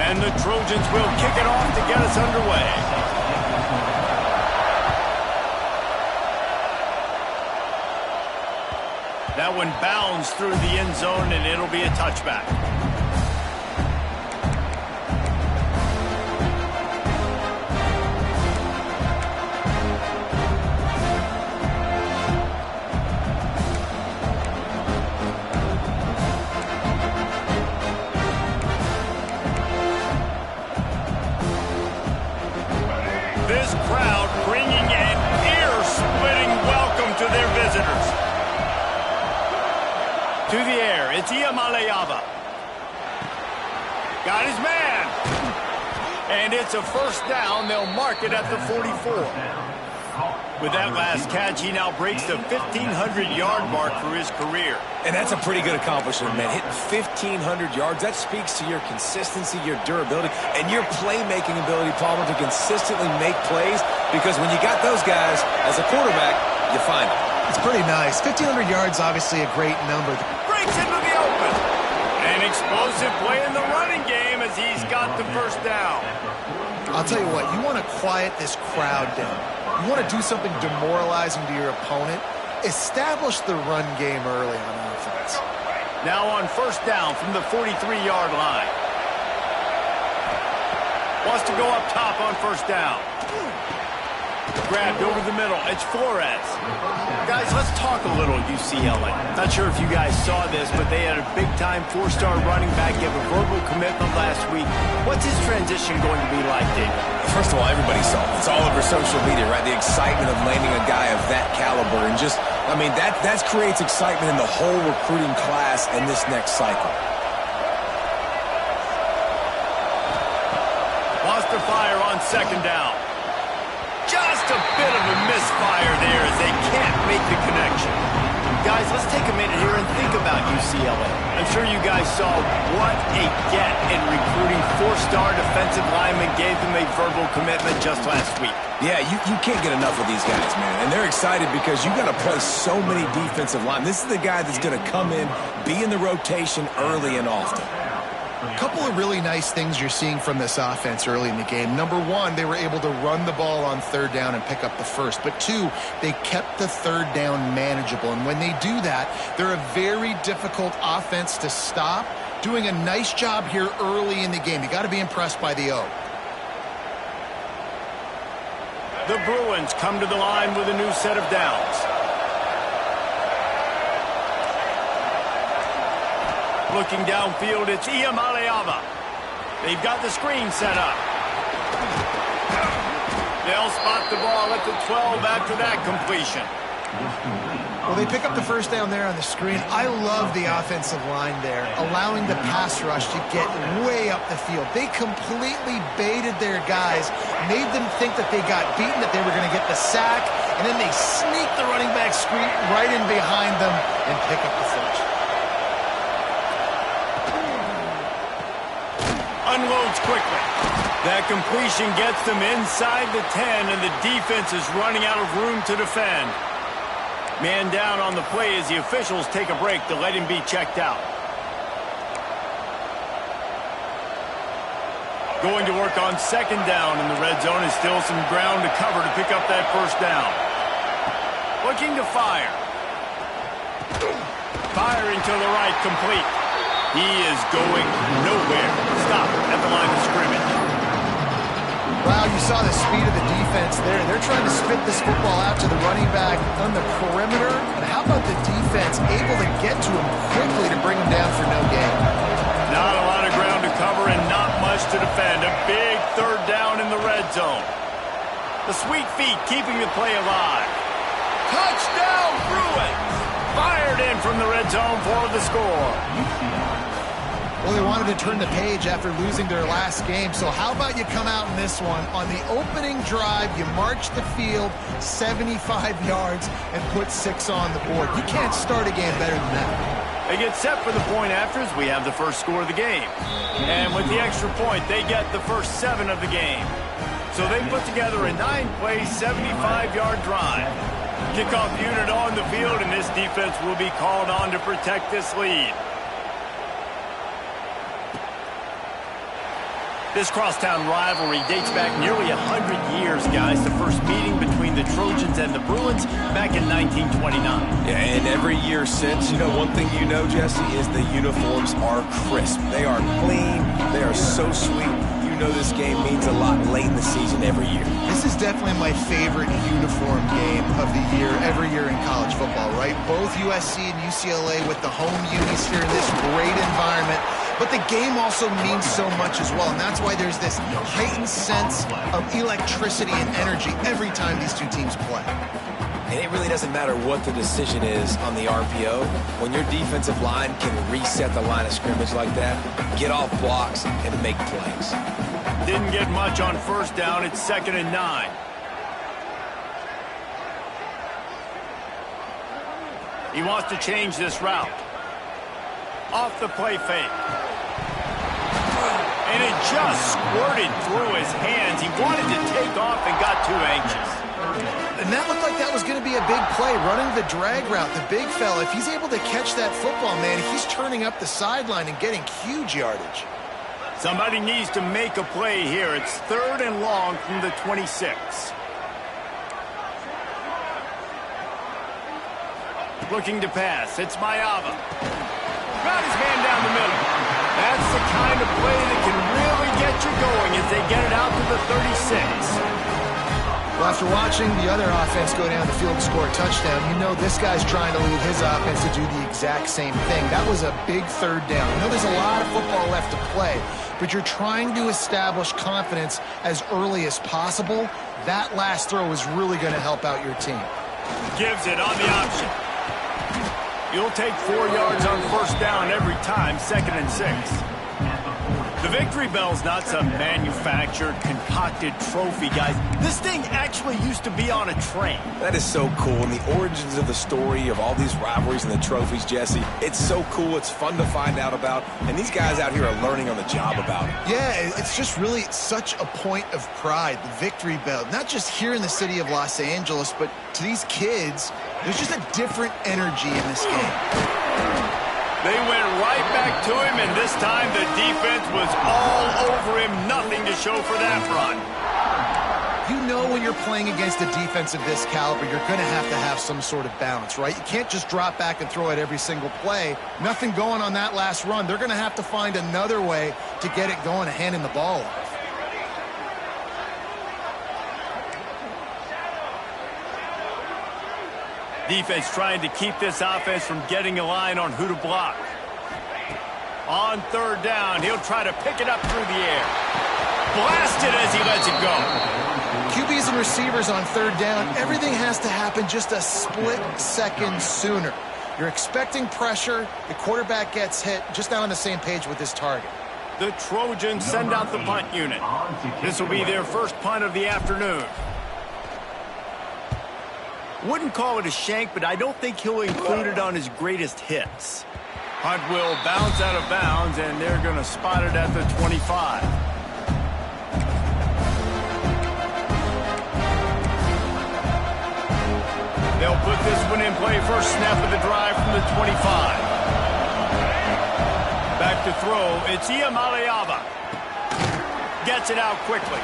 And the Trojans will kick it off to get us underway. That one bounds through the end zone, and it'll be a touchback. This crowd bringing an ear-splitting welcome to their visitors. To the air, it's Iamaleava. Got his man. And it's a first down. They'll mark it at the 44. With that last catch, he now breaks the 1,500-yard mark for his career. And that's a pretty good accomplishment, man. Hitting 1,500 yards, that speaks to your consistency, your durability, and your playmaking ability, Palmer, to consistently make plays. Because when you got those guys, as a quarterback, you find them. It's pretty nice. 1,500 yards, obviously a great number. Breaks into the open. An explosive play in the running game as he's got the first down. I'll tell you what, you want to quiet this crowd down. You want to do something demoralizing to your opponent. Establish the run game early on offense. Now on first down from the 43-yard line. Wants to go up top on first down. Grabbed over the middle. It's Flores. Guys, let's talk a little UCLA. Not sure if you guys saw this, but they had a big-time four-star running back give a verbal commitment last week. What's his transition going to be like, David? First of all, everybody saw it. It's all over social media, right? The excitement of landing a guy of that caliber. And just, I mean, that creates excitement in the whole recruiting class in this next cycle. Wants to fire on second down. Just a bit of a misfire there as they can't make the connection. Guys, let's take a minute here and think about UCLA. I'm sure you guys saw what a get in recruiting. Four-star defensive linemen gave them a verbal commitment just last week. Yeah, you can't get enough of these guys, man. And they're excited because you got to play so many defensive linemen. This is the guy that's going to come in, be in the rotation early and often. A couple of really nice things you're seeing from this offense early in the game. Number one, they were able to run the ball on third down and pick up the first. But two, they kept the third down manageable. And when they do that, they're a very difficult offense to stop. Doing a nice job here early in the game. You got to be impressed by the O. The Bruins come to the line with a new set of downs. Looking downfield, it's Iamaleava. They've got the screen set up. They'll spot the ball at the 12 after that completion. Well, they pick up the first down there on the screen. I love the offensive line there, allowing the pass rush to get way up the field. They completely baited their guys, made them think that they got beaten, that they were going to get the sack, and then they sneak the running back screen right in behind them and pick up the first. Unloads quickly. That completion gets them inside the 10, and the defense is running out of room to defend. Man down on the play as the officials take a break to let him be checked out. Going to work on second down in the red zone, is still some ground to cover to pick up that first down. Looking to fire. Firing to the right, complete. He is going nowhere. Stop at the line of scrimmage. Wow, you saw the speed of the defense there. They're trying to spit this football out to the running back on the perimeter. And how about the defense able to get to him quickly to bring him down for no gain? Not a lot of ground to cover and not much to defend. A big third down in the red zone. The sweet feet keeping the play alive. Touchdown, Bruins! Fired in from the red zone for the score. Well, they wanted to turn the page after losing their last game. So how about you come out in this one? On the opening drive, you march the field 75 yards and put 6 on the board. You can't start a game better than that. They get set for the point afters. We have the first score of the game. And with the extra point, they get the first 7 of the game. So they put together a 9-play, 75-yard drive. Kickoff unit on the field, and this defense will be called on to protect this lead. This crosstown rivalry dates back nearly 100 years, guys. The first meeting between the Trojans and the Bruins back in 1929. Yeah, and every year since, one thing you know, Jesse, is the uniforms are crisp. They are clean. They are so sweet. You know this game means a lot late in the season every year. This is definitely my favorite uniform game of the year, every year in college football, right? Both USC and UCLA with the home unis here in this great environment. But the game also means so much as well, and that's why there's this heightened sense of electricity and energy every time these two teams play. And it really doesn't matter what the decision is on the RPO. When your defensive line can reset the line of scrimmage like that, get off blocks, and make plays. Didn't get much on first down. It's 2nd and 9. He wants to change this route. Off the play fake. And it just squirted through his hands. He wanted to take off and got too anxious. And that looked like that was going to be a big play, running the drag route. The big fella, if he's able to catch that football, man, he's turning up the sideline and getting huge yardage. Somebody needs to make a play here. It's 3rd and long from the 26. Looking to pass. It's Mayava. Got his man down the middle. That's the kind of play that can really get you going as they get it out to the 36. Well, after watching the other offense go down the field and score a touchdown, you know this guy's trying to lead his offense to do the exact same thing. That was a big 3rd down. I know there's a lot of football left to play, but you're trying to establish confidence as early as possible. That last throw is really going to help out your team. Gives it on the option. You'll take 4 yards on first down every time, 2nd and 6. The victory bell's not some manufactured, concocted trophy, guys. This thing actually used to be on a train. That is so cool, and the origins of the story of all these rivalries and the trophies, Jesse, it's so cool, it's fun to find out about, and these guys out here are learning on the job about it. Yeah, it's just really such a point of pride, the victory bell. Not just here in the city of Los Angeles, but to these kids, there's just a different energy in this game. They went right back to him, and this time the defense was all over him. Nothing to show for that run. You know when you're playing against a defense of this caliber, you're going to have some sort of balance, right? You can't just drop back and throw it every single play. Nothing going on that last run. They're going to have to find another way to get it going and handing the ball off. Defense trying to keep this offense from getting a line on who to block. On 3rd down, he'll try to pick it up through the air. Blasted as he lets it go. QBs and receivers on 3rd down, everything has to happen just a split second sooner. You're expecting pressure, the quarterback gets hit, just not on the same page with his target. The Trojans send out the punt unit. This will be their first punt of the afternoon. Wouldn't call it a shank, but I don't think he'll include it on his greatest hits. Punt will bounce out of bounds, and they're going to spot it at the 25. They'll put this one in play first snap of the drive from the 25. Back to throw, it's Iyamaleava. Gets it out quickly.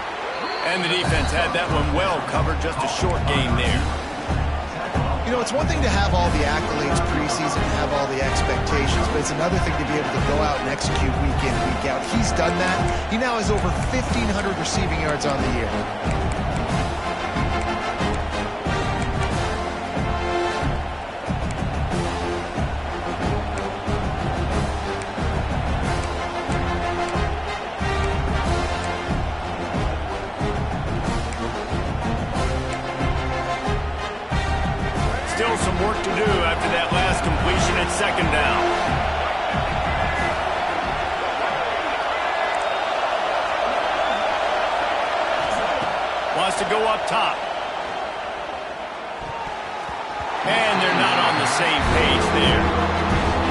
And the defense had that one well covered, just a short gain there. You know, it's one thing to have all the accolades preseason and have all the expectations, but it's another thing to be able to go out and execute week in, week out. He's done that. He now has over 1,500 receiving yards on the year. Still some work to do after that last completion at 2nd down. Wants to go up top. And they're not on the same page there.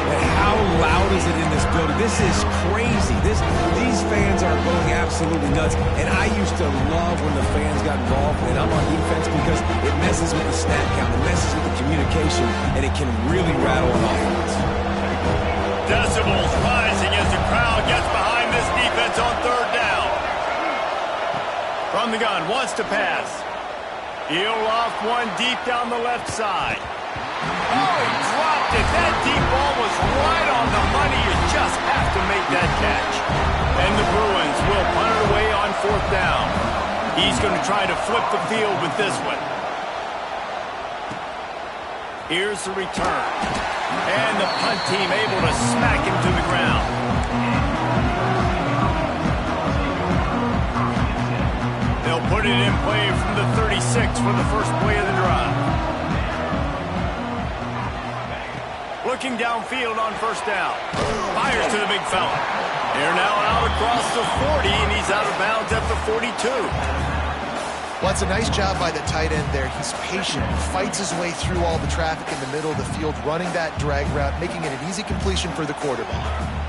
And how loud is it in this building? This is crazy. These fans are going absolutely nuts. And I used to love when the fans got involved, and I'm on defense because it messes with the snap count, it messes with the communication, and it can really rattle an offense. Decibels rising as the crowd gets behind this defense on 3rd down. the gun, wants to pass. He'll loft one deep down the left side. Oh, he dropped it. That deep ball was right on the money. You just have to make that catch. And the Bruins will punt it away on 4th down. He's going to try to flip the field with this one. Here's the return. And the punt team able to smack him to the ground. They'll put it in play from the 36 for the first play of the drive. Looking downfield on 1st down. Fires to the big fella. They're now out across the 40, and he's out of bounds at the 42. Well, it's a nice job by the tight end there. He's patient, fights his way through all the traffic in the middle of the field, running that drag route, making it an easy completion for the quarterback.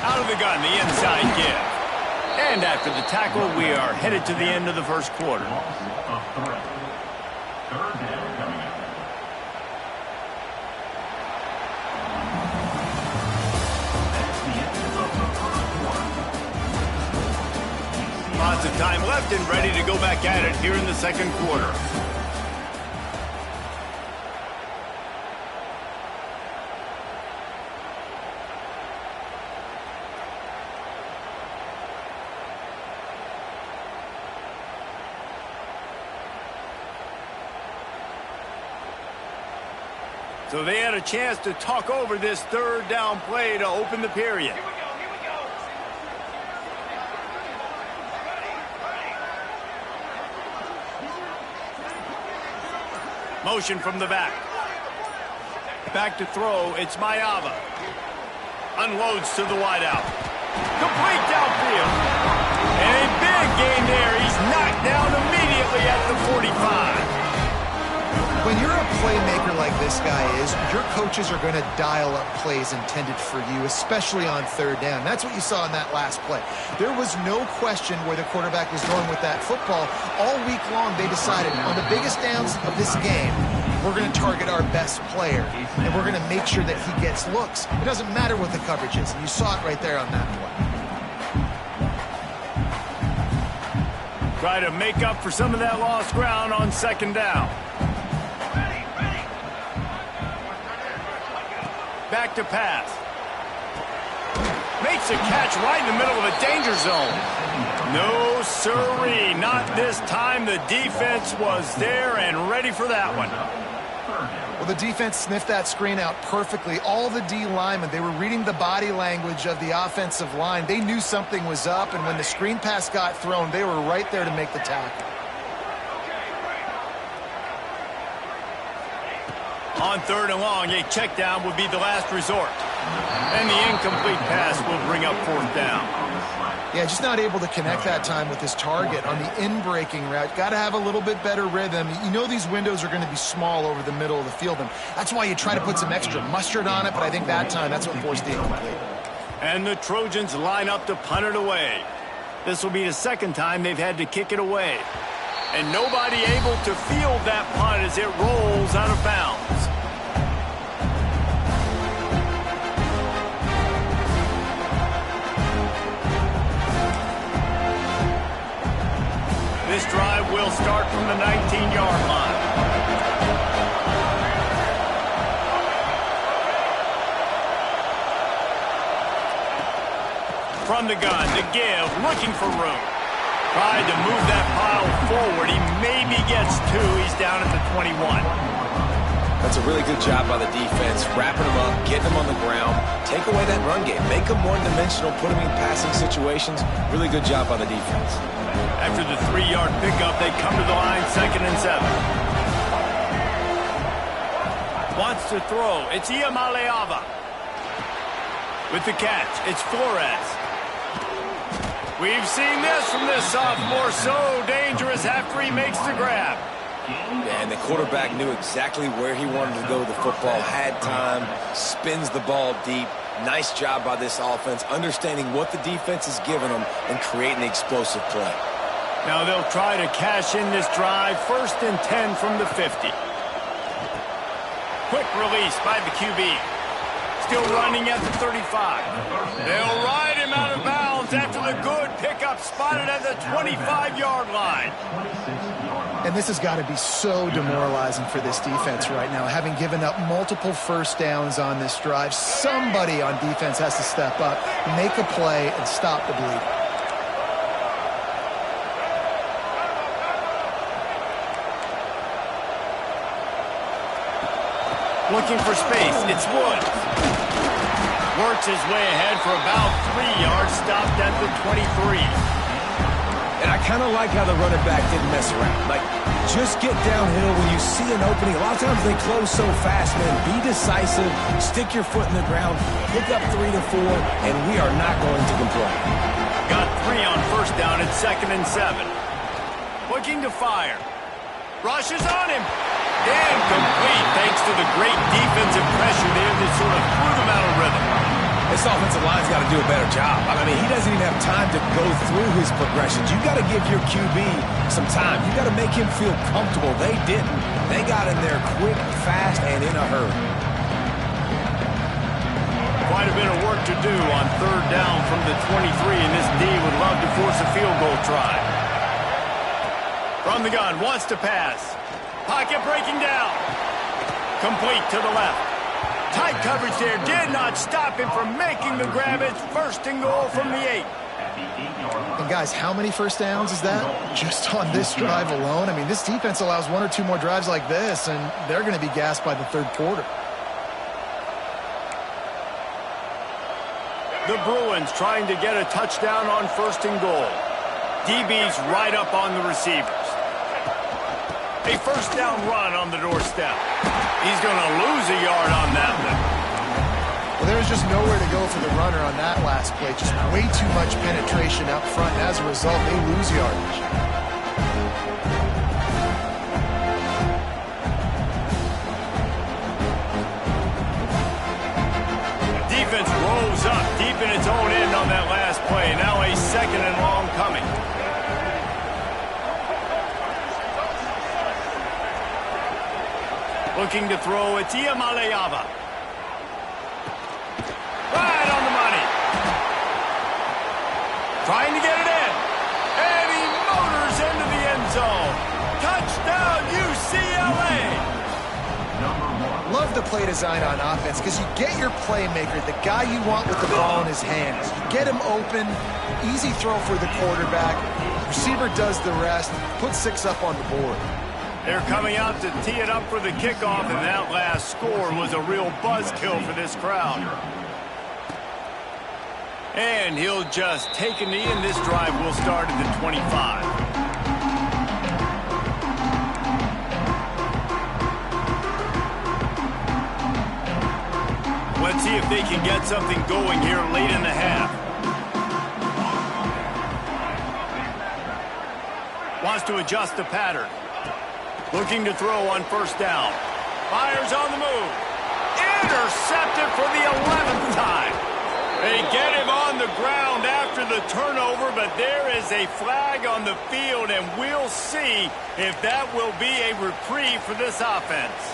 Out of the gun, the inside give. And after the tackle, we are headed to the end of the first quarter. Lots of time left and ready to go back at it here in the second quarter. So they had a chance to talk over this 3rd down play to open the period. Motion from the back. Back to throw, it's Mayava. Unloads to the wideout. Complete downfield. And a big gain there. He's knocked down immediately at the 45. When you're a playmaker like this guy is, your coaches are going to dial up plays intended for you, especially on 3rd down. That's what you saw in that last play. There was no question where the quarterback was going with that football. All week long, they decided on the biggest downs of this game, we're going to target our best player, and we're going to make sure that he gets looks. It doesn't matter what the coverage is, and you saw it right there on that play. Try to make up for some of that lost ground on 2nd down. Back to pass. Makes a catch right in the middle of a danger zone. No, sirree, not this time. The defense was there and ready for that one. Well, the defense sniffed that screen out perfectly. All the D linemen, they were reading the body language of the offensive line. They knew something was up, and when the screen pass got thrown, they were right there to make the tackle. On 3rd and long, a check down would be the last resort. And the incomplete pass will bring up 4th down. Yeah, just not able to connect that time with his target on the in-breaking route. Got to have a little bit better rhythm. You know these windows are going to be small over the middle of the field, and that's why you try to put some extra mustard on it, but I think that time that's what forced the incomplete. And the Trojans line up to punt it away. This will be the 2nd time they've had to kick it away. And nobody able to field that punt as it rolls out of bounds. This drive will start from the 19-yard line. From the gun, to give, looking for room. Tried to move that pile forward. He maybe gets 2. He's down at the 21. That's a really good job by the defense, wrapping him up, getting him on the ground, take away that run game, make him one-dimensional, put him in passing situations. Really good job by the defense. After the 3-yard pickup, they come to the line, 2nd and 7. Wants to throw. It's Iamaleava. With the catch, it's Flores. We've seen this from this sophomore, so dangerous after he makes the grab. And the quarterback knew exactly where he wanted to go with the football, had time, spins the ball deep. Nice job by this offense, understanding what the defense is giving them and creating an explosive play. Now they'll try to cash in this drive, 1st and 10 from the 50. Quick release by the QB. Still running at the 35. They'll ride him out of bounds after the good pickup spotted at the 25-yard line. And this has got to be so demoralizing for this defense right now, having given up multiple first downs on this drive. Somebody on defense has to step up, make a play, and stop the bleed. Looking for space, it's Woods. Works his way ahead for about 3 yards, stopped at the 23. And I kind of like how the running back didn't mess around. Like, just get downhill when you see an opening. A lot of times they close so fast, man. Be decisive, stick your foot in the ground, pick up 3 to 4, and we are not going to complain. Got 3 on first down at 2nd and 7. Looking to fire. Rushes on him. Incomplete thanks to the great defensive pressure there that sort of threw them out of rhythm. This offensive line's got to do a better job. I mean, he doesn't even have time to go through his progressions. You got to give your QB some time. You got to make him feel comfortable. They didn't. They got in there quick, fast, and in a hurry. Quite a bit of work to do on 3rd down from the 23, and this D would love to force a field goal try. From the gun, wants to pass. Pocket breaking down. Complete to the left. Tight coverage there. Did not stop him from making the grab. It's 1st and goal from the 8. And guys, how many first downs is that? Just on this drive alone? I mean, this defense allows 1 or 2 more drives like this, and they're going to be gassed by the 3rd quarter. The Bruins trying to get a touchdown on 1st and goal. DB's right up on the receivers. A 1st down run on the doorstep. He's going to lose a yard on that one. Well, there's just nowhere to go for the runner on that last play. Just way too much penetration up front, and as a result, they lose yardage. Defense rolls up deep in its own end on that last play. Now a 2nd and long coming. Looking to throw, it's Iamaleava. Right on the money. Trying to get it in. And he motors into the end zone. Touchdown, UCLA. Love the play design on offense because you get your playmaker, the guy you want with the ball in his hands. You get him open, easy throw for the quarterback. Receiver does the rest, put 6 up on the board. They're coming out to tee it up for the kickoff, and that last score was a real buzzkill for this crowd. And he'll just take a knee, and this drive will start at the 25. Let's see if they can get something going here late in the half. Wants to adjust the pattern. Looking to throw on 1st down. Fires on the move. Intercepted for the 11th time. They get him on the ground after the turnover, but there is a flag on the field, and we'll see if that will be a reprieve for this offense.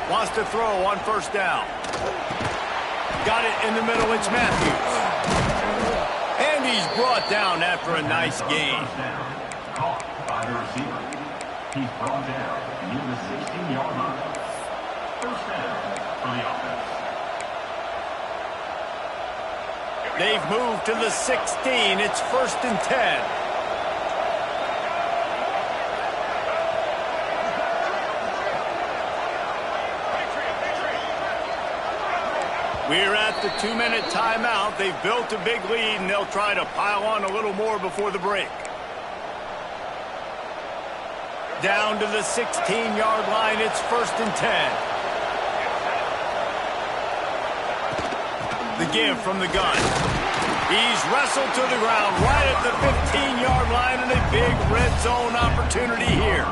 Wants to throw on 1st down. Got it in the middle, it's Matthews. And he's brought down after a nice gain. Caught by the receiver. He's brought down near the 16-yard line. 1st down for the offense. They've moved to the 16. It's 1st and 10. We're at the 2-minute timeout. They've built a big lead, and they'll try to pile on a little more before the break. Down to the 16-yard line. It's 1st and 10. The give from the gun. He's wrestled to the ground right at the 15-yard line, and a big red zone opportunity here.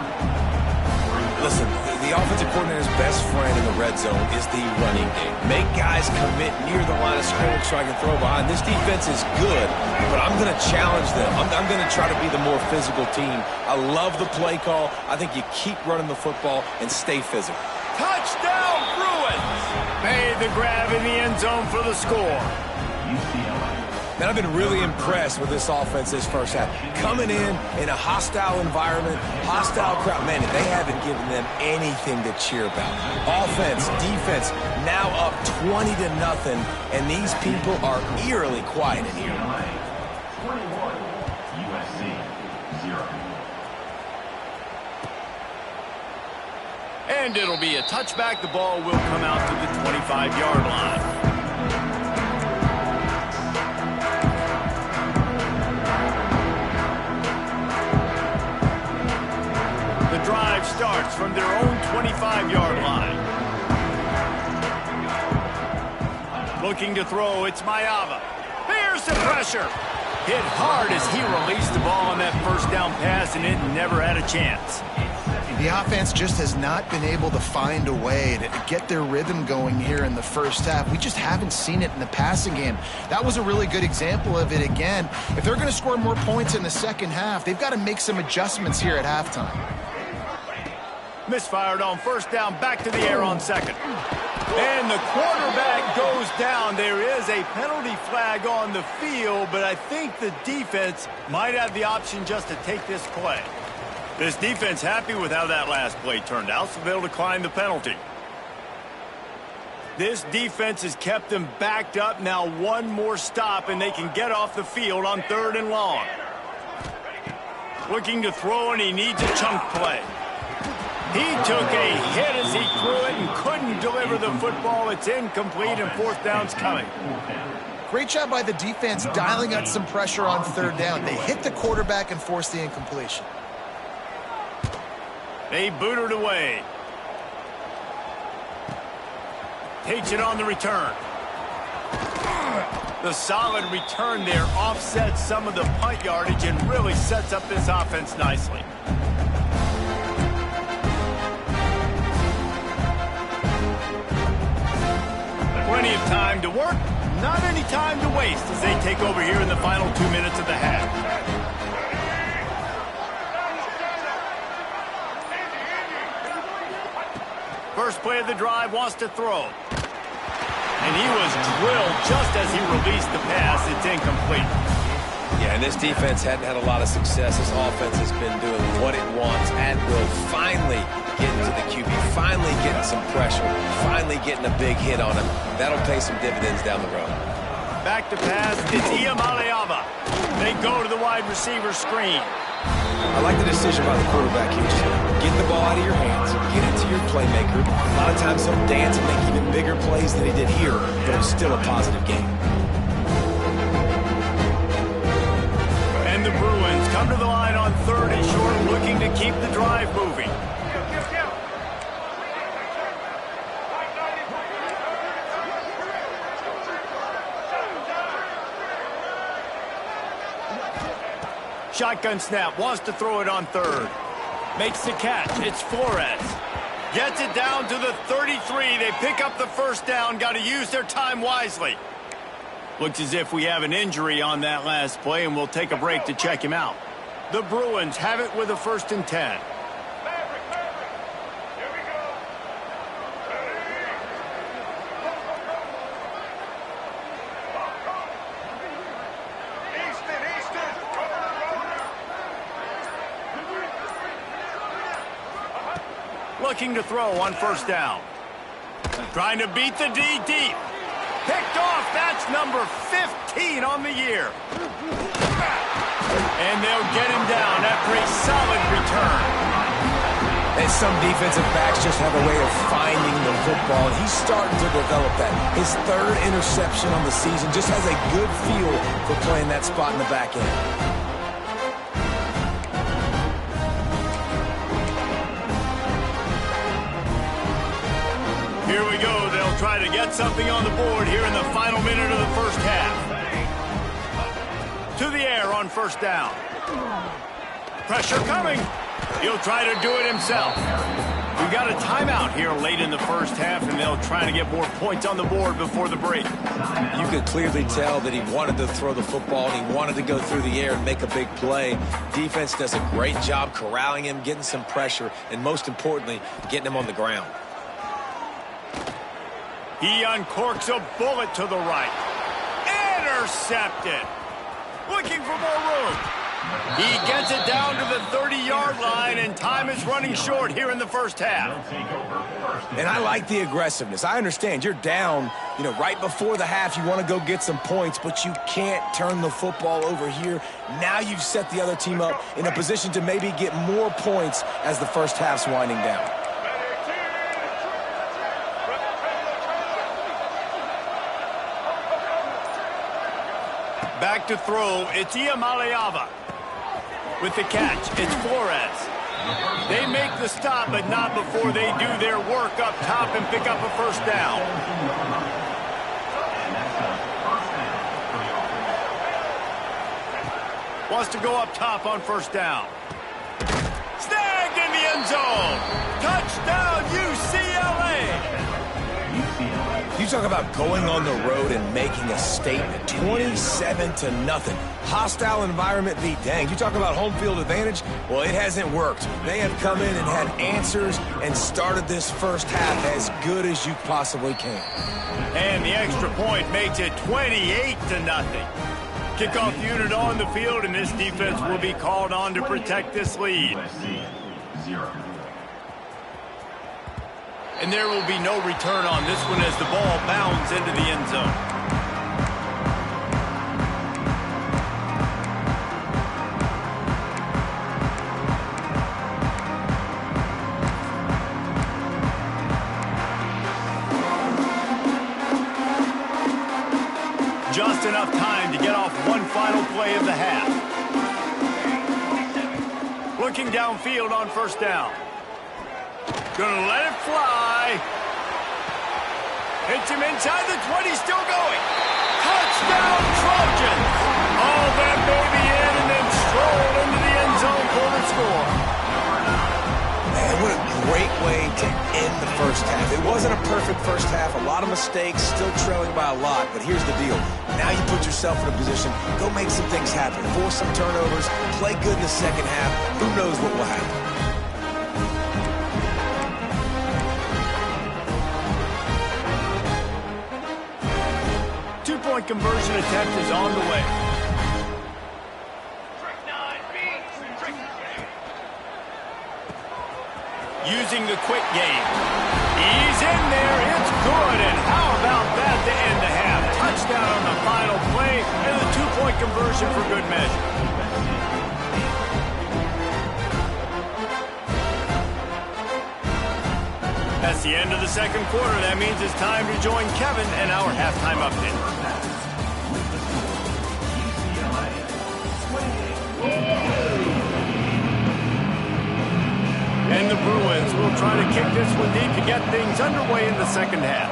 Listen, the offensive coordinator's best friend in the red zone is the running game. Make guys commit near the line of scrimmage so I can throw behind. This defense is good, but I'm going to challenge them. I'm going to try to be the more physical team. I love the play call. I think you keep running the football and stay physical. Touchdown, Bruins! Made the grab in the end zone for the score. UCLA. Man, I've been really impressed with this offense this first half. Coming in a hostile environment, hostile crowd. Man, they haven't given them anything to cheer about. Offense, defense, now up 20-0, and these people are eerily quiet in here. UCLA 21, USC 0. And it'll be a touchback. The ball will come out to the 25-yard line. The drive starts from their own 25-yard line. Looking to throw, it's Mayava. There's the pressure. Hit hard as he released the ball on that first down pass, and it never had a chance. The offense just has not been able to find a way to get their rhythm going here in the first half. We just haven't seen it in the passing game. That was a really good example of it again. If they're going to score more points in the second half, they've got to make some adjustments here at halftime. Misfired on first down, back to the air on second. And the quarterback goes down. There is a penalty flag on the field, but I think the defense might have the option just to take this play. This defense happy with how that last play turned out, so they'll decline the penalty. This defense has kept them backed up. Now one more stop, and they can get off the field on 3rd and long. Looking to throw, and he needs a chunk play. He took a hit as he threw it and couldn't deliver the football. It's incomplete, and 4th down's coming. Great job by the defense dialing out some pressure on 3rd down. They hit the quarterback and forced the incompletion. They booted away. Takes it on the return. The solid return there offsets some of the punt yardage and really sets up this offense nicely. Plenty of time to work, not any time to waste as they take over here in the final 2 minutes of the half. First play of the drive, wants to throw. And he was drilled just as he released the pass. It's incomplete. Yeah, and this defense hadn't had a lot of success. This offense has been doing what it wants at will. Finally getting to the QB, finally getting some pressure, finally getting a big hit on him. That'll pay some dividends down the road. Back to pass, it's Iamaleava. They go to the wide receiver screen. I like the decision by the quarterback here. Just get the ball out of your hands, get it to your playmaker. A lot of times he'll dance and make even bigger plays than he did here, but it was still a positive game. And the Bruins come to the line on 3rd and short, looking to keep the drive moving. Shotgun snap, wants to throw it on 3rd. Makes the catch, it's Flores. Gets it down to the 33. They pick up the first down, got to use their time wisely. Looks as if we have an injury on that last play, and we'll take a break to check him out. The Bruins have it with a 1st and 10. Looking to throw on first down. Trying to beat the D deep. Picked off. That's number 15 on the year. And they'll get him down after a solid return. And some defensive backs just have a way of finding the football, and he's starting to develop that. His 3rd interception on the season, just has a good feel for playing that spot in the back end. Here we go. They'll try to get something on the board here in the final minute of the first half. To the air on first down. Pressure coming. He'll try to do it himself. We've got a timeout here late in the first half, and they'll try to get more points on the board before the break. You could clearly tell that he wanted to throw the football and he wanted to go through the air and make a big play. Defense does a great job corralling him, getting some pressure, and most importantly, getting him on the ground. He uncorks a bullet to the right. Intercepted. Looking for more room. He gets it down to the 30-yard line, and time is running short here in the first half. And I like the aggressiveness. I understand you're down, right before the half. You want to go get some points, but you can't turn the football over here. Now you've set the other team up in a position to maybe get more points as the first half's winding down. Back to throw, it's Iamaleava. With the catch, it's Flores. They make the stop, but not before they do their work up top and pick up a first down. Wants to go up top on first down. Snagged in the end zone. Touchdown, UCLA. You talk about going on the road and making a statement. 27-0. Hostile environment be danged. You talk about home field advantage. Well, it hasn't worked. They have come in and had answers and started this first half as good as you possibly can. And the extra point makes it 28-0. Kickoff unit on the field, and this defense will be called on to protect this lead. USC 0. And there will be no return on this one as the ball bounds into the end zone. Just enough time to get off one final play of the half. Looking downfield on first down. Gonna let it fly. Hits him inside the 20, still going. Touchdown, Trojans. All that baby in and then stroll into the end zone for the score. Man, what a great way to end the first half. It wasn't a perfect first half. A lot of mistakes, still trailing by a lot. But here's the deal. Now you put yourself in a position. Go make some things happen. Force some turnovers. Play good in the second half. Who knows what will happen. Two-point conversion attempt is on the way. Using the quick game. He's in there. It's good. And how about that to end the half? Touchdown on the final play and the two-point conversion for good measure. That's the end of the second quarter. That means it's time to join Kevin and our halftime update. And the Bruins will try to kick this one deep to get things underway in the second half.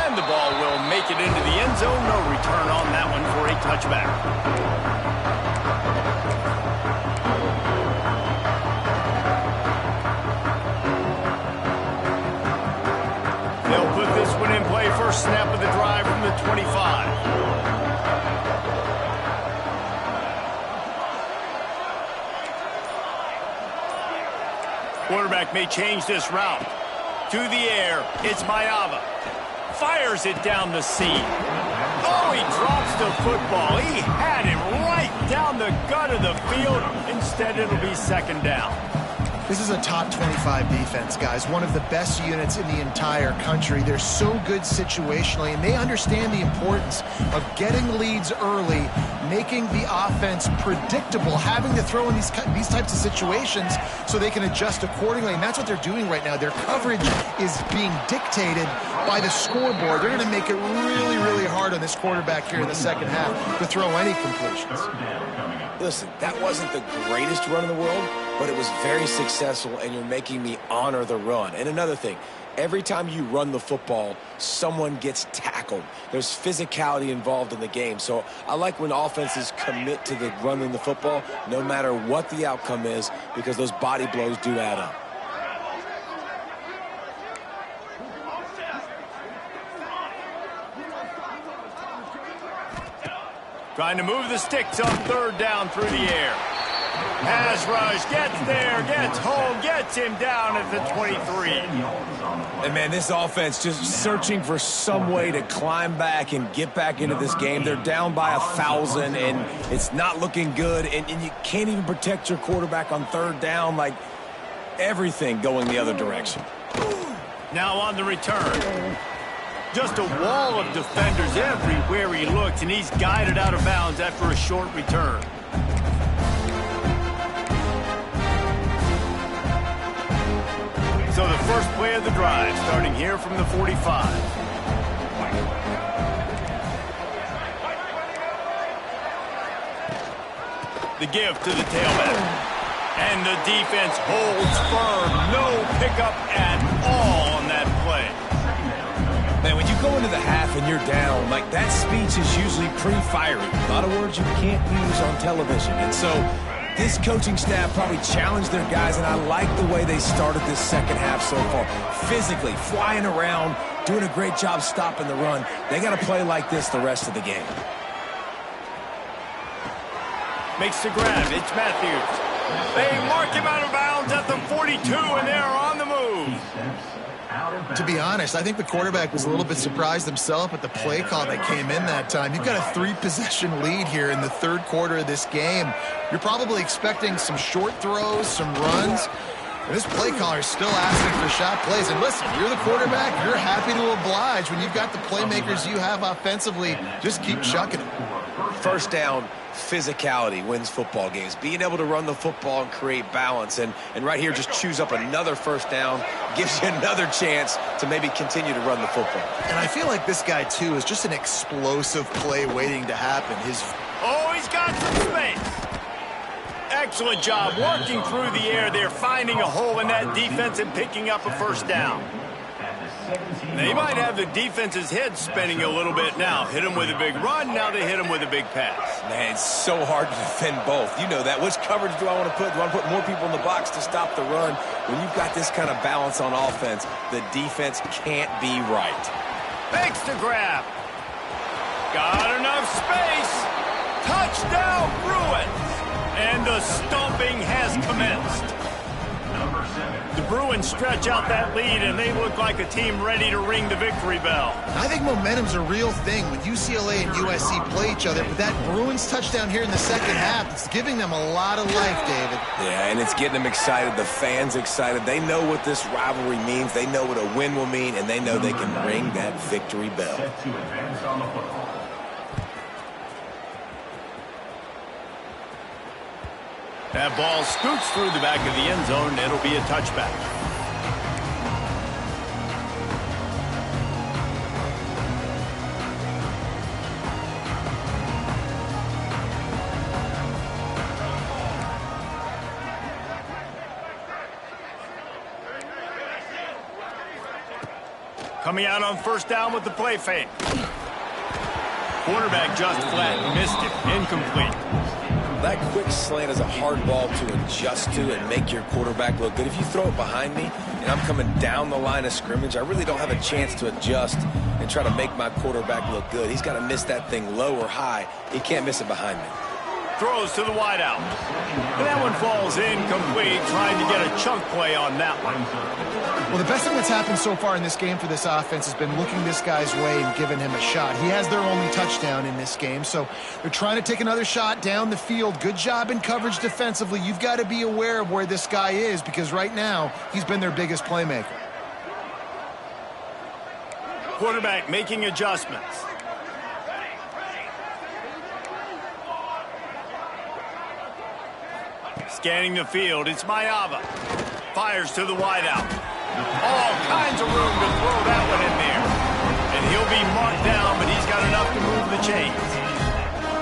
And the ball will make it into the end zone. No return on that one for a touchback. They'll put this one in play. First snap of the drive from the 25. Quarterback may change this route. To the air, it's Mayava. Fires it down the seam. Oh, he drops the football. He had him right down the gut of the field. Instead, it'll be second down. This is a top 25 defense, guys. One of the best units in the entire country. They're so good situationally, and they understand the importance of getting leads early, making the offense predictable, having to throw in these types of situations so they can adjust accordingly. And that's what they're doing right now. Their coverage is being dictated by the scoreboard. They're going to make it really, really hard on this quarterback here in the second half to throw any completions. Listen, that wasn't the greatest run in the world, but it was very successful, and you're making me honor the run. And another thing, every time you run the football, someone gets tackled. There's physicality involved in the game. So I like when offenses commit to the running the football, no matter what the outcome is, because those body blows do add up. Trying to move the sticks on third down through the air. Pass rush, gets there, gets home, gets him down at the 23. And, man, this offense just searching for some way to climb back and get back into this game. They're down by 1,000, and it's not looking good, and you can't even protect your quarterback on third down. Like, everything going the other direction. Now on the return. Just a wall of defenders everywhere he looks, and he's guided out of bounds after a short return. So the first play of the drive, starting here from the 45. The give to the tailback. And the defense holds firm. No pickup at all on that play. Man, when you go into the half and you're down, like, that speech is usually pretty fiery. A lot of words you can't use on television. And so this coaching staff probably challenged their guys, and I like the way they started this second half so far. Physically, flying around, doing a great job stopping the run. They got to play like this the rest of the game. Makes the grab. It's Matthews. They mark him out of bounds at the 42, and they're on the move. To be honest, I think the quarterback was a little bit surprised himself at the play call that came in that time. You've got a 3-possession lead here in the third quarter of this game. You're probably expecting some short throws, some runs. And this play caller is still asking for shot plays. And listen, you're the quarterback. You're happy to oblige. When you've got the playmakers you have offensively, just keep chucking it. First down, physicality wins football games. Being able to run the football and create balance. And right here, just choose up another first down, gives you another chance to maybe continue to run the football. And I feel like this guy, too, is just an explosive play waiting to happen. Oh, he's got some space. Excellent job working through the air there, finding a hole in that defense and picking up a first down. They might have the defense's head spinning a little bit now. Hit him with a big run, now they hit him with a big pass. Man, it's so hard to defend both. You know that. Which coverage do I want to put? Do I want to put more people in the box to stop the run? When you've got this kind of balance on offense, the defense can't be right. Makes the grab. Got enough space. Touchdown, Bruins. And the stomping has commenced. The Bruins stretch out that lead, and they look like a team ready to ring the victory bell. I think momentum's a real thing when UCLA and USC play each other, but that Bruins touchdown here in the second half, it's giving them a lot of life, David. Yeah, and it's getting them excited, the fans excited. They know what this rivalry means. They know what a win will mean, and they know they can ring that victory bell. Set to advance on the football. That ball scoots through the back of the end zone. It'll be a touchback. Coming out on first down with the play fake. Quarterback just flat missed it. Incomplete. That quick slant is a hard ball to adjust to and make your quarterback look good. If you throw it behind me and I'm coming down the line of scrimmage, I really don't have a chance to adjust and try to make my quarterback look good. He's got to miss that thing low or high. He can't miss it behind me. Throws to the wideout. And that one falls incomplete, trying to get a chunk play on that one. Well, the best thing that's happened so far in this game for this offense has been looking this guy's way and giving him a shot. He has their only touchdown in this game, so they're trying to take another shot down the field. Good job in coverage defensively. You've got to be aware of where this guy is because right now he's been their biggest playmaker. Quarterback making adjustments. Scanning the field, it's Mayava. Fires to the wideout. All kinds of room to throw that one in there. And he'll be marked down, but he's got enough to move the chains.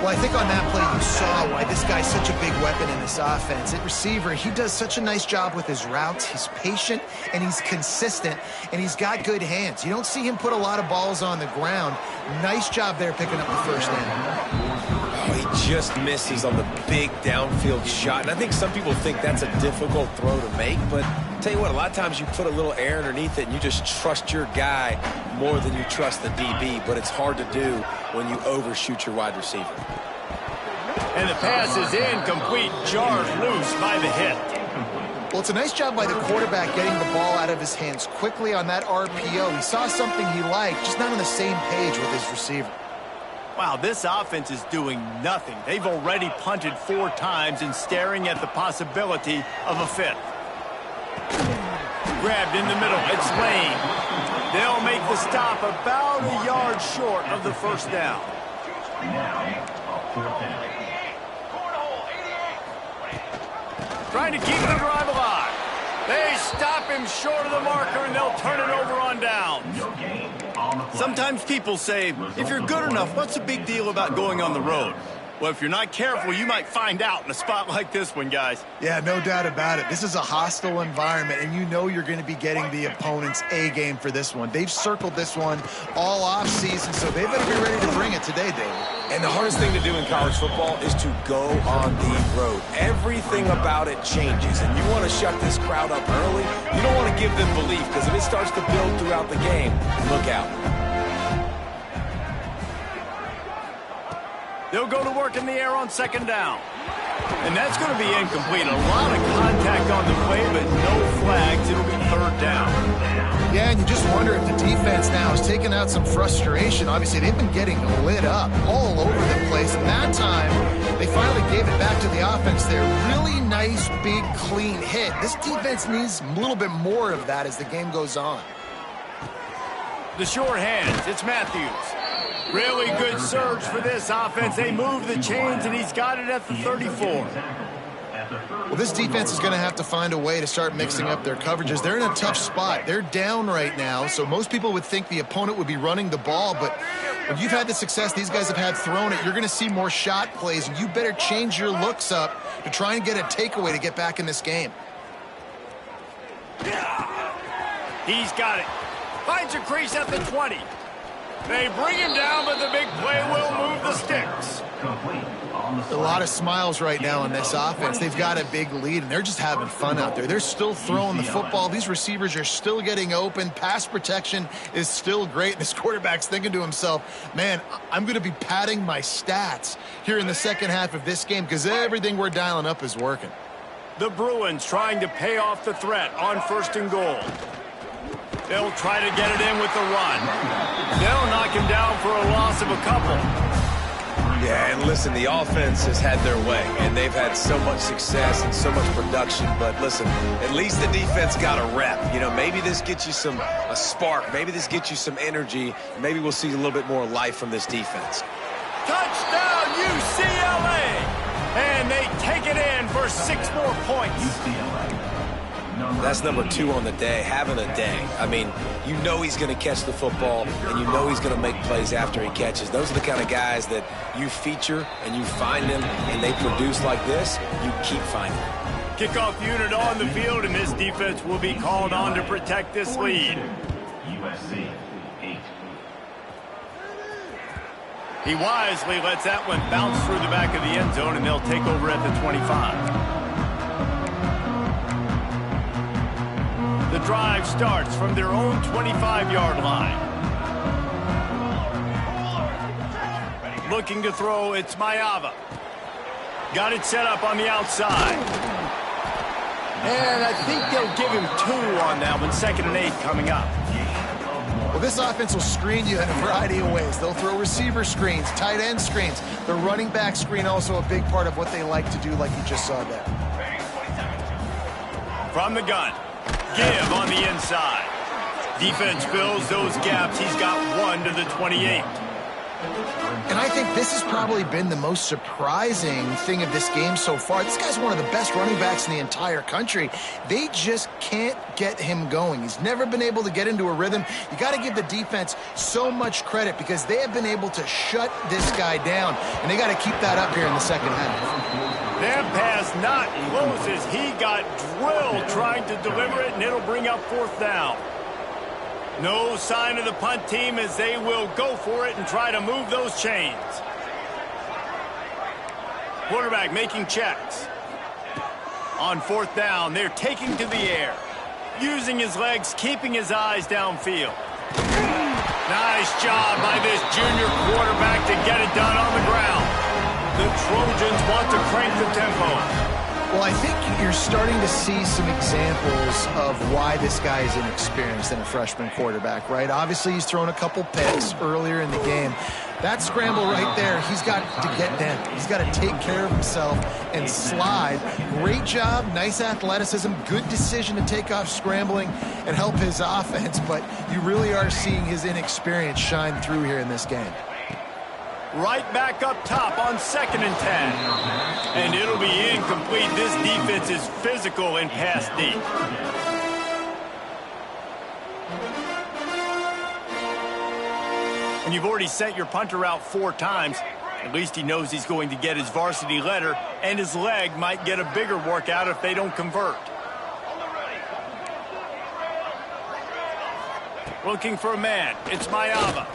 Well, I think on that play you saw why this guy's such a big weapon in this offense. At receiver, he does such a nice job with his routes. He's patient, and he's consistent, and he's got good hands. You don't see him put a lot of balls on the ground. Nice job there picking up the first down. Oh, he just misses on the big downfield shot. And I think some people think that's a difficult throw to make, but I'll tell you what, a lot of times you put a little air underneath it and you just trust your guy more than you trust the DB, but it's hard to do when you overshoot your wide receiver. And the pass is incomplete, jarred loose by the hit. Well, it's a nice job by the quarterback getting the ball out of his hands quickly on that RPO. He saw something he liked, just not on the same page with his receiver. Wow, this offense is doing nothing. They've already punted 4 times and staring at the possibility of a 5th. Grabbed in the middle, it's Lane. They'll make the stop about a yard short of the first down. Trying to keep the drive alive. They stop him short of the marker, and they'll turn it over on downs. Sometimes people say, if you're good enough, what's the big deal about going on the road? Well, if you're not careful, you might find out in a spot like this one, guys. Yeah, no doubt about it. This is a hostile environment, and you know you're going to be getting the opponent's A-game for this one. They've circled this one all offseason, so they better be ready to bring it today, David. And the hardest thing to do in college football is to go on the road. Everything about it changes, and you want to shut this crowd up early. You don't want to give them belief, because if it starts to build throughout the game, look out. They'll go to work in the air on second down. And that's going to be incomplete. A lot of contact on the play, but no flags. It'll be third down. Yeah, and you just wonder if the defense now is taking out some frustration. Obviously, they've been getting lit up all over the place. And that time, they finally gave it back to the offense there. Really nice, big, clean hit. This defense needs a little bit more of that as the game goes on. The short hands. It's Matthews. Really good surge for this offense. They move the chains, and he's got it at the 34. Well, this defense is going to have to find a way to start mixing up their coverages. They're in a tough spot. They're down right now, so most people would think the opponent would be running the ball, but when you've had the success these guys have had throwing it, you're going to see more shot plays, and you better change your looks up to try and get a takeaway to get back in this game. He's got it. Finds a crease at the 20. They bring him down, but the big play will move the sticks. A lot of smiles right now on this offense. They've got a big lead, and they're just having fun out there. They're still throwing the football. These receivers are still getting open. Pass protection is still great. This quarterback's thinking to himself, man, I'm going to be padding my stats here in the second half of this game because everything we're dialing up is working. The Bruins trying to pay off the threat on 1st and goal. They'll try to get it in with the run. They'll knock him down for a loss of a couple. Yeah, and listen, the offense has had their way, and they've had so much success and so much production. But listen, at least the defense got a rep. You know, maybe this gets you a spark. Maybe this gets you some energy. Maybe we'll see a little bit more life from this defense. Touchdown, UCLA! And they take it in for 6 more points. That's number 2 on the day, having a day. I mean, you know he's going to catch the football, and you know he's going to make plays after he catches. Those are the kind of guys that you feature and you find them, and they produce like this, you keep finding them. Kickoff unit on the field, and this defense will be called on to protect this lead. USC 8. He wisely lets that one bounce through the back of the end zone, and they'll take over at the 25. The drive starts from their own 25-yard line. Looking to throw, it's Mayava. Got it set up on the outside. And I think they'll give him 2 on that one. 2nd and 8 coming up. Well, this offense will screen you in a variety of ways. They'll throw receiver screens, tight end screens. The running back screen also a big part of what they like to do, like you just saw there. From the gun. Give on the inside. Defense fills those gaps. He's got 1 to the 28. And I think this has probably been the most surprising thing of this game so far. This guy's one of the best running backs in the entire country. They just can't get him going. He's never been able to get into a rhythm. You got to give the defense so much credit because they have been able to shut this guy down, and they got to keep that up here in the second half. That pass not close as he got drilled trying to deliver it, and it'll bring up fourth down. No sign of the punt team as they will go for it and try to move those chains. Quarterback making checks. On fourth down, they're taking to the air. Using his legs, keeping his eyes downfield. Nice job by this junior quarterback to get it done on the ground. The Trojans want to crank the tempo. Well, I think you're starting to see some examples of why this guy is inexperienced in a freshman quarterback, right? Obviously, he's thrown a couple picks earlier in the game. That scramble right there, he's got to get down. He's got to take care of himself and slide. Great job, nice athleticism, good decision to take off scrambling and help his offense, but you really are seeing his inexperience shine through here in this game. Right back up top on 2nd and 10. And it'll be incomplete. This defense is physical and pass deep. When you've already sent your punter out 4 times, at least he knows he's going to get his varsity letter, and his leg might get a bigger workout if they don't convert. Looking for a man. It's Mayava.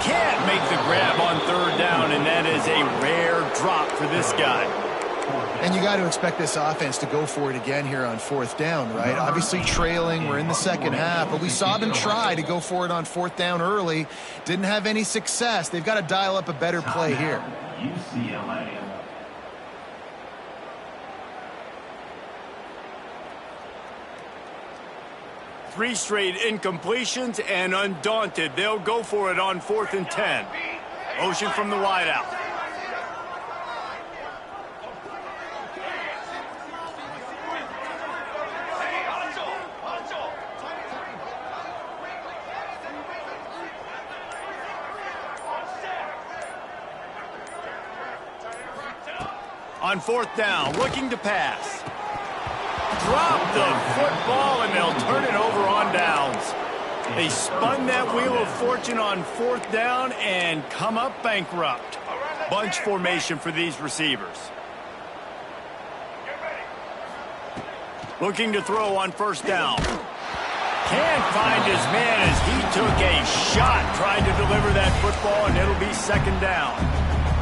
Can't make the grab on 3rd down, and that is a rare drop for this guy. And you got to expect this offense to go for it again here on 4th down, right? Obviously trailing, we're in the second half, but we saw them try to go for it on 4th down early. Didn't have any success. They've got to dial up a better play here. UCLA. Three straight incompletions, and undaunted, they'll go for it on 4th and 10. Motion from the wideout. On 4th down, looking to pass. Drop the football, and they'll turn it over on downs. They spun that wheel of fortune on 4th down and come up bankrupt. Bunch formation for these receivers. Looking to throw on 1st down. Can't find his man as he took a shot trying to deliver that football, and it'll be 2nd down.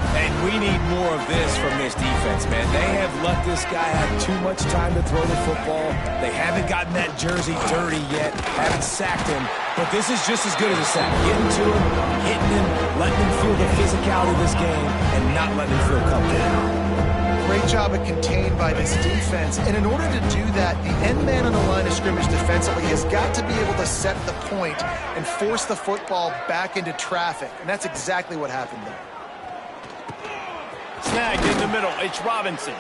And we need more of this from this defense, man. They have let this guy have too much time to throw the football. They haven't gotten that jersey dirty yet, haven't sacked him. But this is just as good as a sack. Getting to him, hitting him, letting him feel the physicality of this game, and not letting him feel comfortable. Great job of contained by this defense. And in order to do that, the end man on the line of scrimmage defensively has got to be able to set the point and force the football back into traffic. And that's exactly what happened there. Snagged in the middle, it's Robinson.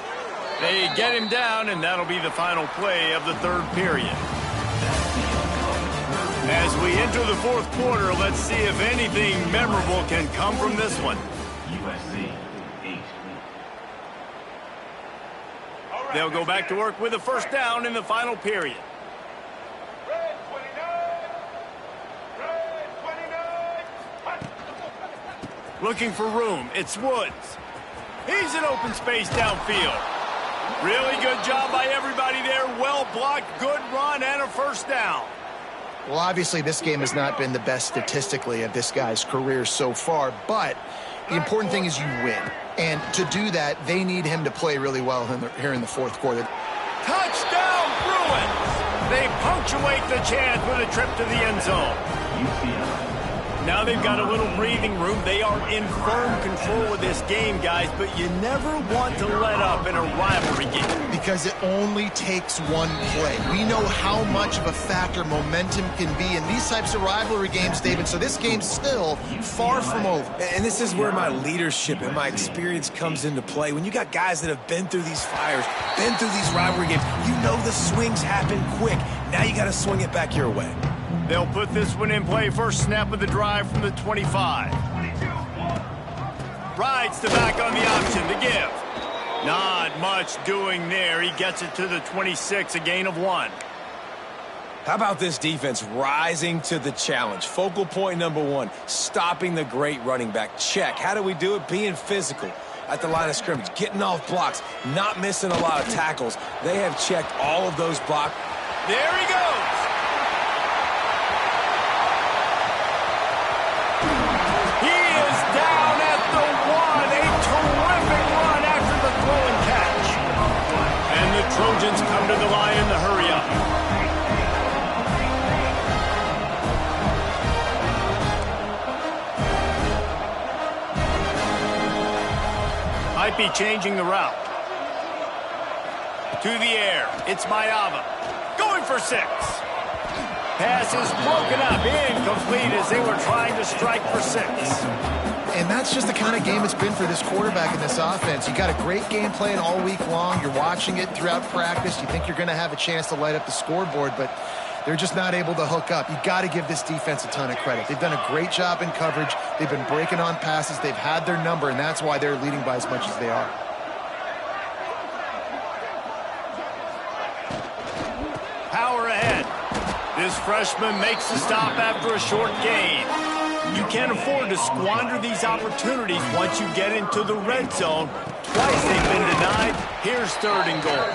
They get him down, and that'll be the final play of the 3rd period. As we enter the 4th quarter, let's see if anything memorable can come from this one. USC 8. They'll go back to work with a 1st down in the final period. Looking for room, it's Woods. He's in open space downfield. Really good job by everybody there. Well blocked, good run, and a 1st down. Well, obviously, this game has not been the best statistically of this guy's career so far, but the important thing is you win. And to do that, they need him to play really well here in the 4th quarter. Touchdown, Bruins! They punctuate the chance with a trip to the end zone. UCLA. Now they've got a little breathing room. They are in firm control of this game, guys, but you never want to let up in a rivalry game. Because it only takes one play. We know how much of a factor momentum can be in these types of rivalry games, David, so this game's still far from over. And this is where my leadership and my experience comes into play. When you got guys that have been through these fires, been through these rivalry games, you know the swings happen quick. Now you got to swing it back your way. They'll put this one in play first snap of the drive from the 25. Rides the back on the option to give. Not much doing there. He gets it to the 26, a gain of 1. How about this defense rising to the challenge? Focal point number 1, stopping the great running back. Check. How do we do it? Being physical at the line of scrimmage, getting off blocks, not missing a lot of tackles. They have checked all of those blocks. There he goes. He is down at the 1. A terrific run after the throw and catch. And the Trojans come to the line in the hurry up. Might be changing the route. To the air. It's Mayava. Going for 6. Pass is broken up. Incomplete as they were trying to strike for 6. And that's just the kind of game it's been for this quarterback in this offense. You got a great game plan all week long. You're watching it throughout practice. You think you're going to have a chance to light up the scoreboard, but they're just not able to hook up. You got to give this defense a ton of credit. They've done a great job in coverage. They've been breaking on passes. They've had their number, and that's why they're leading by as much as they are. Power ahead. This freshman makes the stop after a short gain. You can't afford to squander these opportunities once you get into the red zone. Twice they've been denied. Here's 3rd and goal.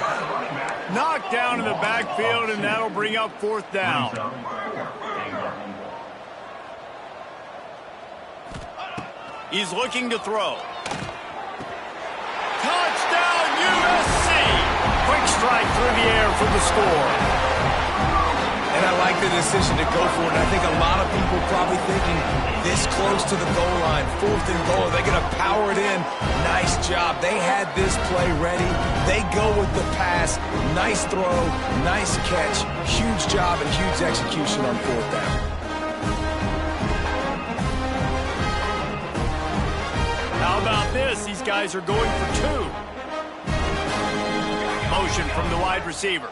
Knocked down in the backfield, and that'll bring up 4th down. He's looking to throw. Touchdown, USC! Quick strike through the air for the score. And I like the decision to go for it. I think a lot of people probably thinking this close to the goal line, 4th and goal, they're going to power it in. Nice job. They had this play ready. They go with the pass. Nice throw, nice catch. Huge job and huge execution on 4th down. How about this? These guys are going for 2. Motion from the wide receiver.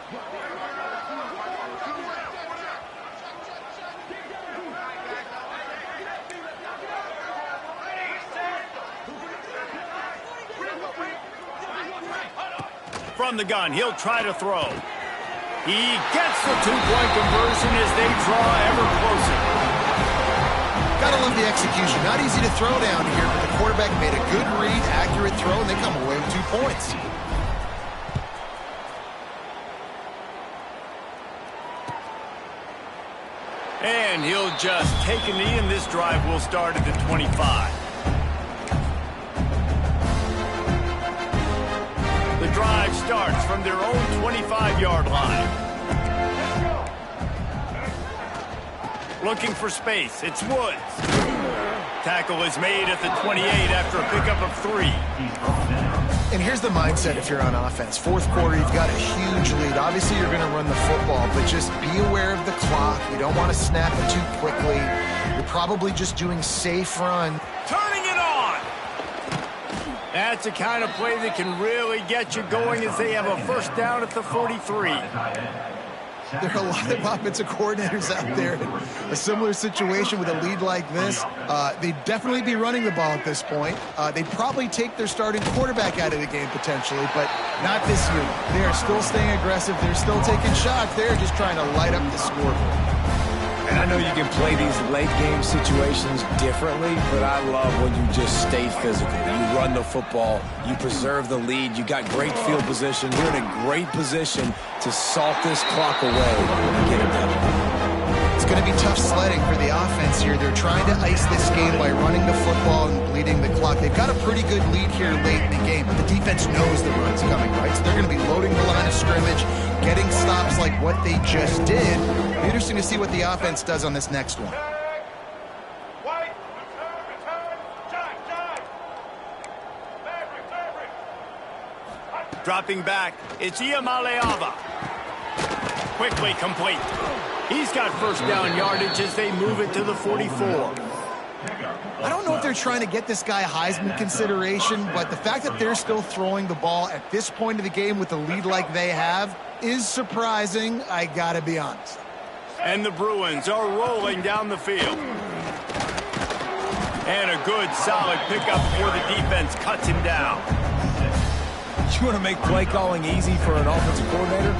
From the gun, he'll try to throw. He gets the 2-point conversion as they draw ever closer. Gotta love the execution. Not easy to throw down here, but the quarterback made a good read, accurate throw, and they come away with 2 points. And he'll just take a knee, and this drive will start at the 25. The drive starts from their own 25-yard line. Looking for space. It's Woods. Tackle is made at the 28 after a pickup of 3. And here's the mindset if you're on offense. 4th quarter, you've got a huge lead. Obviously, you're going to run the football, but just be aware of the clock. You don't want to snap it too quickly. You're probably just doing safe run. Turning it on! That's the kind of play that can really get you going as they have a 1st down at the 43. There are a lot of offensive coordinators out there in a similar situation with a lead like this. They'd definitely be running the ball at this point. They'd probably take their starting quarterback out of the game potentially, but not this year. They are still staying aggressive. They're still taking shots. They're just trying to light up the scoreboard. And I know you can play these late-game situations differently, but I love when you just stay physical. You run the football, you preserve the lead, you got great field position. You're in a great position to salt this clock away and get it done. It's going to be tough sledding for the offense here. They're trying to ice this game by running the football and bleeding the clock. They've got a pretty good lead here late in the game, but the defense knows the run's coming, right? So they're going to be loading the line of scrimmage, getting stops like what they just did. Be interesting to see what the offense does on this next one. Dropping back, it's Iamaleava. Quickly complete. He's got 1st down yardage as they move it to the 44. I don't know if they're trying to get this guy Heisman consideration, but the fact that they're still throwing the ball at this point of the game with a lead like they have is surprising, I gotta be honest. And the Bruins are rolling down the field. And a good, solid pickup before the defense cuts him down. You want to make play calling easy for an offensive coordinator?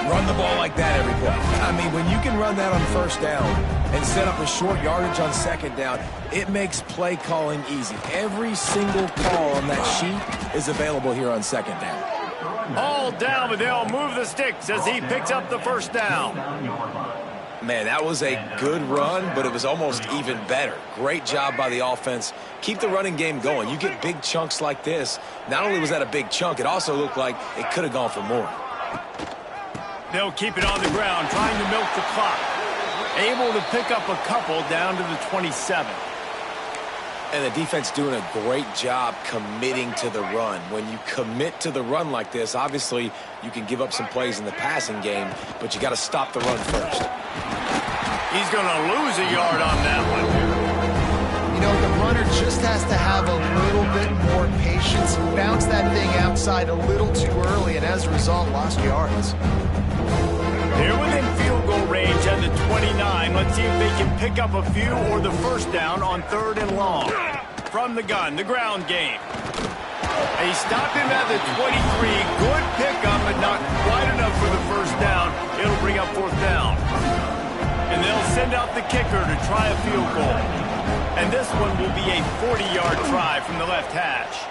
Run the ball like that every play. I mean, when you can run that on first down and set up a short yardage on second down, it makes play calling easy. Every single call on that sheet is available here on second down. All down, but they'll move the sticks as he picks up the first down. Man, that was a good run, but it was almost even better. Great job by the offense. Keep the running game going. You get big chunks like this. Not only was that a big chunk, it also looked like it could have gone for more. They'll keep it on the ground, trying to milk the clock. Able to pick up a couple down to the 27. And the defense doing a great job committing to the run. When you commit to the run like this, obviously you can give up some plays in the passing game, but you got to stop the run first. He's going to lose a yard on that one. You know, the runner just has to have a little bit more patience, bounce that thing outside a little too early, and as a result, lost yards. They're within field goal range at the 29. Let's see if they can pick up a few or the first down on 3rd and long. From the gun, the ground game. They stopped him at the 23. Good pickup, but not quite enough for the first down. It'll bring up 4th down. And they'll send out the kicker to try a field goal. And this one will be a 40-yard try from the left hash.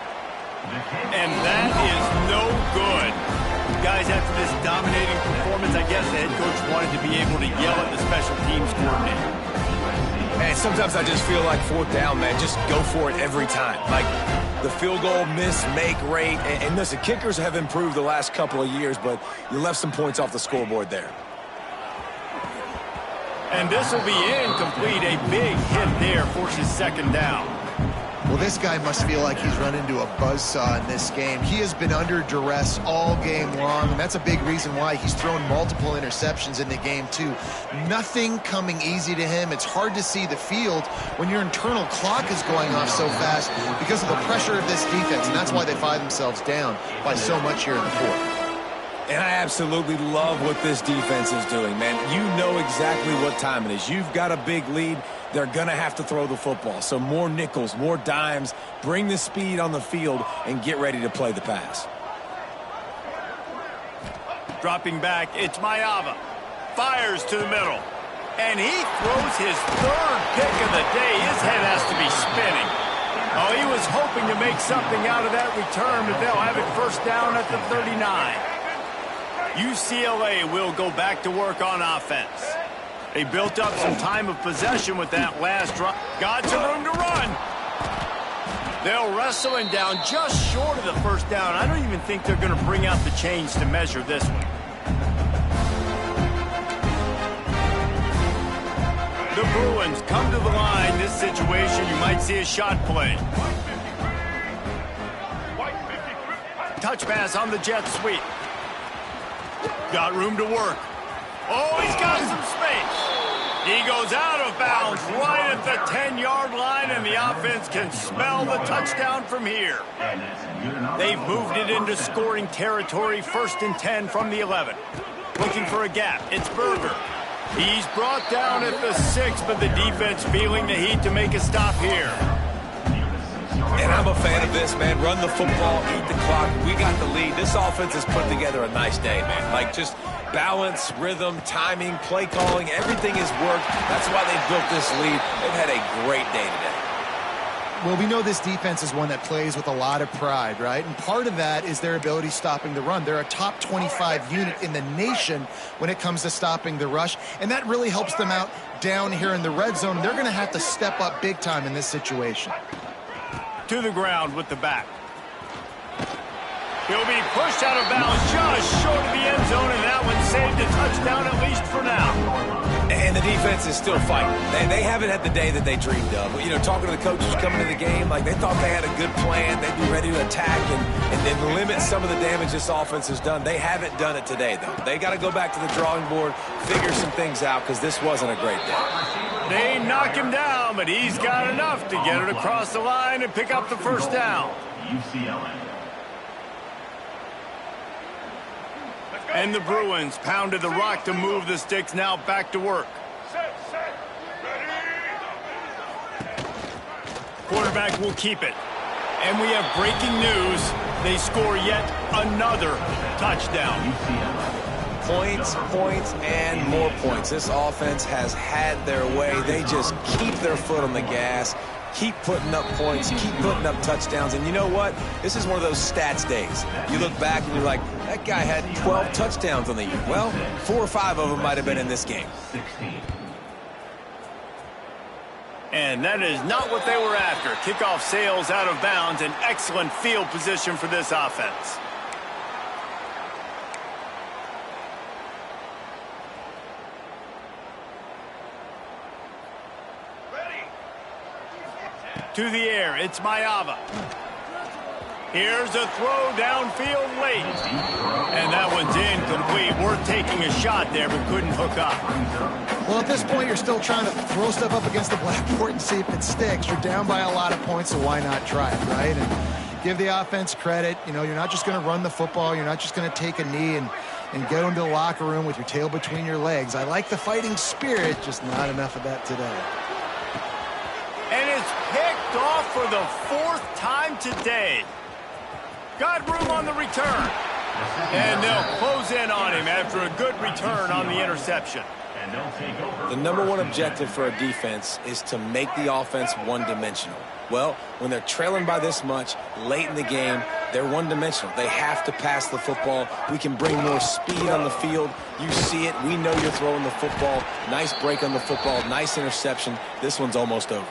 And that is no good. Guys, after this dominating performance, I guess the head coach wanted to be able to yell at the special teams coordinator. Man, sometimes I just feel like 4th down, man. Just go for it every time. Like the field goal miss-make rate. And listen, kickers have improved the last couple of years, but you left some points off the scoreboard there. And this will be incomplete. A big hit there forces 2nd down. Well, this guy must feel like he's run into a buzzsaw in this game. He has been under duress all game long, and that's a big reason why he's thrown multiple interceptions in the game, too. Nothing coming easy to him. It's hard to see the field when your internal clock is going off so fast because of the pressure of this defense, and that's why they find themselves down by so much here in the 4th. And I absolutely love what this defense is doing, man. You know exactly what time it is. You've got a big lead. They're going to have to throw the football. So more nickels, more dimes, bring the speed on the field, and get ready to play the pass. Dropping back, it's Mayava. Fires to the middle. And he throws his 3rd pick of the day. His head has to be spinning. Oh, he was hoping to make something out of that return, but they'll have it first down at the 39. UCLA will go back to work on offense. They built up some time of possession with that last run. Got some room to run. They'll wrestle him down just short of the first down. I don't even think they're going to bring out the chains to measure this one. The Bruins come to the line. This situation, you might see a shot play. Touch pass on the jet sweep. Got room to work. Oh, he's got some space. He goes out of bounds right at the 10-yard line, and the offense can smell the touchdown from here. They've moved it into scoring territory, 1st and 10 from the 11. Looking for a gap. It's Berger. He's brought down at the 6, but the defense feeling the heat to make a stop here. And I'm a fan of this, man. Run the football, eat the clock. We got the lead. This offense has put together a nice day, man. Like just balance, rhythm, timing, play calling, everything has worked. That's why they built this lead. They've had a great day today. Well, we know this defense is one that plays with a lot of pride, right? And part of that is their ability stopping the run. They're a top 25 unit in the nation when it comes to stopping the rush, and that really helps them out down here in the red zone. They're going to have to step up big time in this situation. To the ground with the back. He'll be pushed out of bounds just short of the end zone, and that one saved a touchdown at least for now. And the defense is still fighting. They haven't had the day that they dreamed of. You know, talking to the coaches coming to the game, like they thought they had a good plan. They'd be ready to attack and then limit some of the damage this offense has done. They haven't done it today, though. They got to go back to the drawing board, figure some things out, because this wasn't a great day. They knock him down, but he's got enough to get it across the line and pick up the first down. UCLA. And the Bruins pounded the rock to move the sticks, now back to work. Quarterback will keep it. And we have breaking news. They score yet another touchdown. Points, points, and more points. This offense has had their way. They just keep their foot on the gas, keep putting up points, keep putting up touchdowns. And you know what? This is one of those stats days. You look back and you're like, that guy had 12 touchdowns on the year. Well, 4 or 5 of them might have been in this game. And that is not what they were after. Kickoff sails out of bounds, an excellent field position for this offense. To the air, it's Mayava. Here's a throw downfield late. And that one's incomplete. Worth taking a shot there, but couldn't hook up. Well, at this point, you're still trying to throw stuff up against the blackboard and see if it sticks. You're down by a lot of points, so why not try it, right? And give the offense credit. You know, you're not just going to run the football. You're not just going to take a knee and go into the locker room with your tail between your legs. I like the fighting spirit, just not enough of that today. And it's picked off for the 4th time today. Got room on the return. And they'll close in on him after a good return on the interception. The number one objective for a defense is to make the offense one-dimensional. Well, when they're trailing by this much late in the game, they're one-dimensional. They have to pass the football. We can bring more speed on the field. You see it. We know you're throwing the football. Nice break on the football. Nice interception. This one's almost over.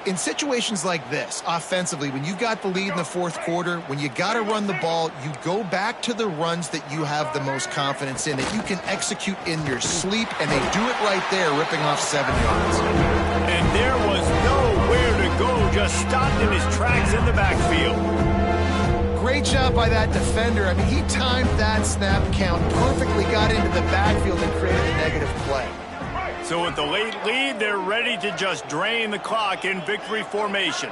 In situations like this, offensively, when you got the lead in the 4th quarter, when you got to run the ball, you go back to the runs that you have the most confidence in, that you can execute in your sleep, and they do it right there, ripping off 7 yards. And there was nowhere to go, just stopped in his tracks in the backfield. Great job by that defender. I mean, he timed that snap count perfectly, got into the backfield and created a negative play. So with the late lead, they're ready to just drain the clock in victory formation.